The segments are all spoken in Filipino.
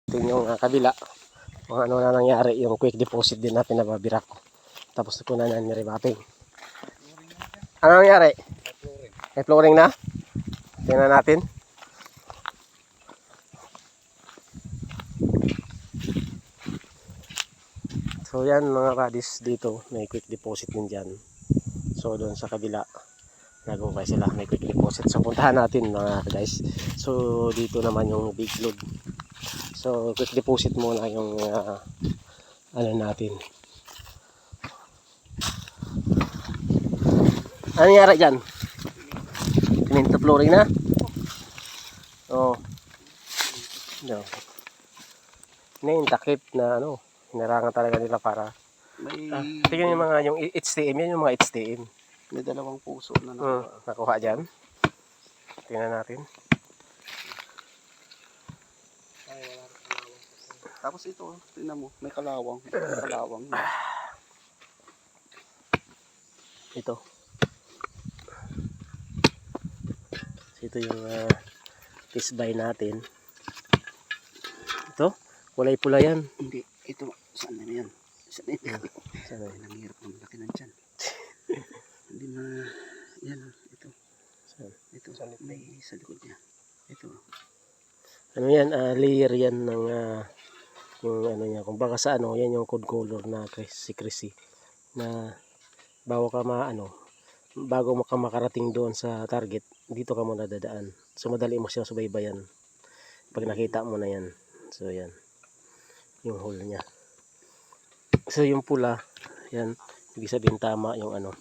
Ito yung kabila. Kung ano na nangyari, yung quick deposit din na pinababirak. Tapos ko na nire-mapping. Ano nangyari? May flooring na? Tingnan natin. So yan mga buddies, dito may quick deposit din dyan. So doon sa kabila, nag-ukay sila, may quick deposit. So puntahan natin mga guys. So dito naman yung big load. So quick deposit muna yung ano natin. Ano nangyari dyan? Siminto flooring na? Oo. No. Ini yung takip na ano, hinarangan talaga nila para tingnan yung mga yung HTM, yan yung mga HTM. May dalawang puso na nakuha dyan. Tingnan natin. Tapos ito, tingnan mo, may kalawang. May kalawang. Ito. Ito yung tisbay natin. Ito, kulay pula yan. Hindi, ito, saan na yan? Saan na yan? Saan na yan? Ang hirap ng laki ng tiyan. Hindi na, yan, ito. Ito, may sa likod niya. Ito. Ano yan, layer yan ng yung ano niya, kung baka sa ano, yan yung code color na secrecy na bago ka bago ka makarating doon sa target, dito ka muna dadaan. So madali mo siyang subaybayan pag nakita mo na yan. So yan yung hole niya. So yung pula, yan ibig sabihin tama yung ano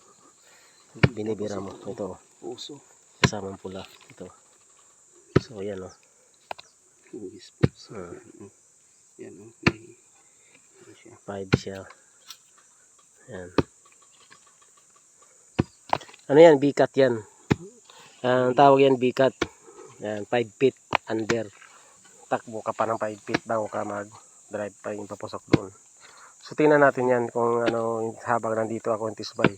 binibira mo. Ito puso, kasamang pula ito. So yan puso. Yan may siya. 5 siya. Yan. Ano yan? Bikat yan. Ang tawag yan bikat. Yan, 5 feet under. Takbo ka pa ng 5 feet bago ka mag-drive pa yung papasok doon. So tingnan natin yan kung ano habang nandito ako yung tisbay.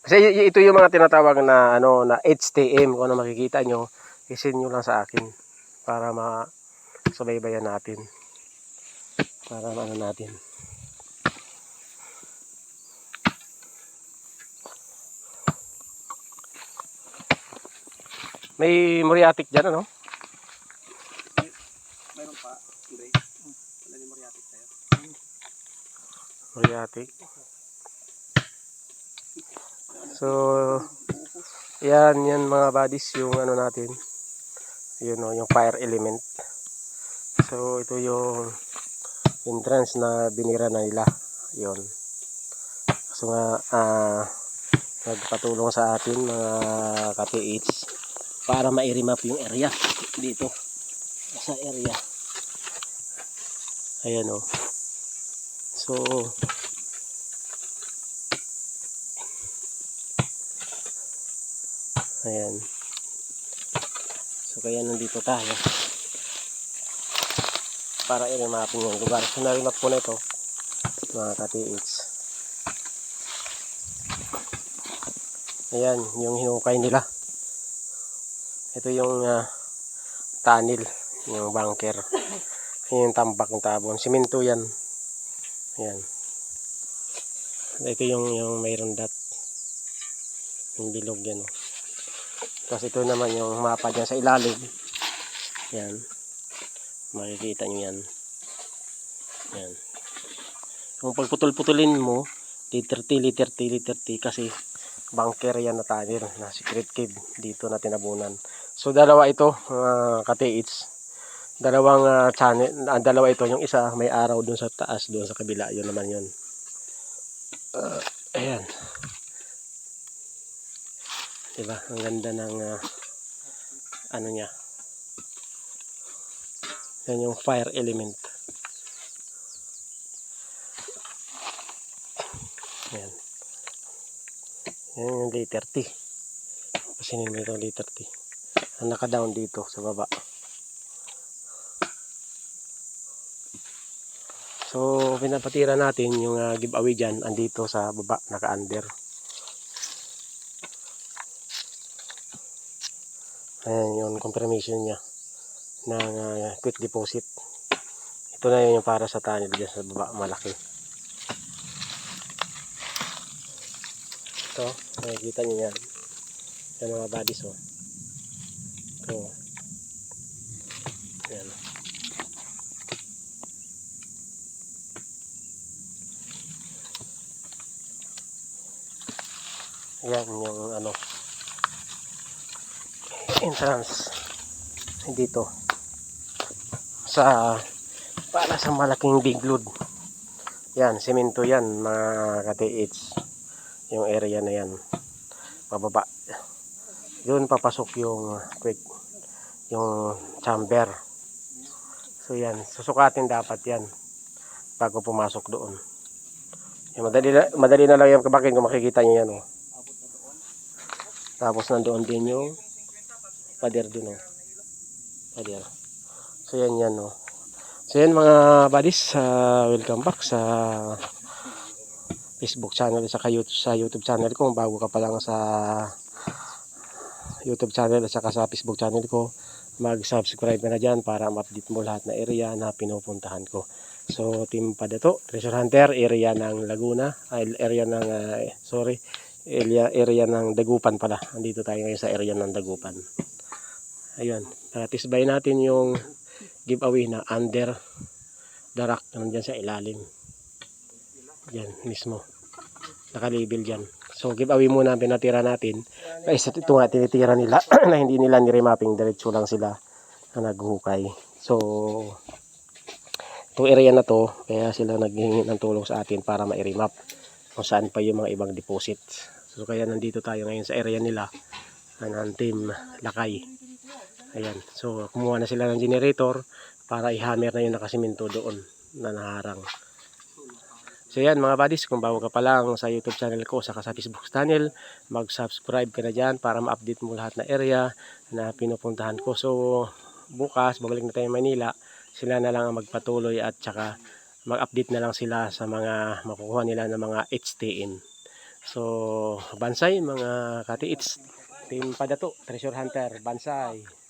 Kasi ito yung mga tinatawag na ano na HTM. Kung ano makikita nyo, isin nyo lang sa akin para masubaybayan natin. Para ano natin. May muriatic dyan, ano? Mayroon pa, hindi. Wala ni Mariatic tayo. Muriatic. So, yan mga buddies yung ano natin. Yun o, yung fire element. So, ito yung entrance na binira na nila. Yun. So nga, nagpatulong sa atin mga ka-PH para ma-remap yung area dito sa area. Ayan o. So ayan. So kaya nandito tayo para i-remapin yung lugar. So na-remap ko na ito mga ka-PH. Ayan yung hinukay nila. Ito yung tunnel, yung bunker. Yung tambak ng tabon. Simento yan. Ayan. Ito yung mayroon dot. Yung bilog yan. Oh. Tapos ito naman yung mapa dyan sa ilalim. Yan. Makikita nyo yan. Yan. Kung pagputol-putulin mo, liter T kasi bunker yan na tunnel na secret cave dito na tinabunan. So dalawa ito ka-TH. Dalawang channel, dalawa ito, yung isa may araw doon sa taas, doon sa kabila, yun naman yun. Ayan. Diba? Ang ganda ng ano niya. Yan yung fire element. Ayan. Yan yung liter T. Pasinin mo ito liter T. Ang naka-down dito sa baba. So, pinapatira natin yung giveaway dyan, andito sa baba, naka-under. Ayan yung confirmation niya ng quick deposit. Ito na yung para sa tunnel dyan sa baba, malaki. Ito, nakikita nyo yan. Yan mga buddies, oh. Ito. Yan. Yan yung ano, entrance dito sa para sa malaking big load. Yan, semento yan mga ka-TH. Yung area na yan. Pababa. Doon papasok yung quick, yung chamber. So yan, susukatin dapat yan bago pumasok doon. Yan, madali na lang yung kabakin kung makikita nyo yan. Oh. Tapos nandoon din yung pader din. Oh. Pader. So yan yan. Oh. So yan mga buddies, welcome back sa Facebook channel sa YouTube channel ko. Bago ka pa lang sa YouTube channel at saka sa Facebook channel ko, mag-subscribe ka na dyan para ma-update mo lahat na area na pinupuntahan ko. So Team Padato, Treasure Hunter, area ng Laguna, area ng area ng Dagupan pala. Andito tayo ngayon sa area ng Dagupan. Ayun, tisbay natin yung giveaway na under the rock, nandiyan sa ilalim. Yan mismo. Naka-label dyan. So giveaway muna ang pinatira natin. Kasi ito nga tinitira nila na hindi nila niremapping, diretso lang sila na naghukay. So itong area na to, kaya sila naghihingi ng tulong sa atin para ma-remap kung saan pa yung mga ibang deposit. So kaya nandito tayo ngayon sa area nila ng Team Lakay. Ayan. So kumuha na sila ng generator para i-hammer na yung nakasiminto doon na naharang. So yan mga buddies, kung bago ka pa lang sa YouTube channel ko saka sa Facebook channel, mag-subscribe ka na dyan para ma-update mo lahat na area na pinupuntahan ko. So bukas, babalik na tayo Manila, sila na lang ang magpatuloy at saka mag-update na lang sila sa mga makukuha nila ng mga HTN. So bansay mga ka-TH, Team Padato, Treasure Hunter, bansay!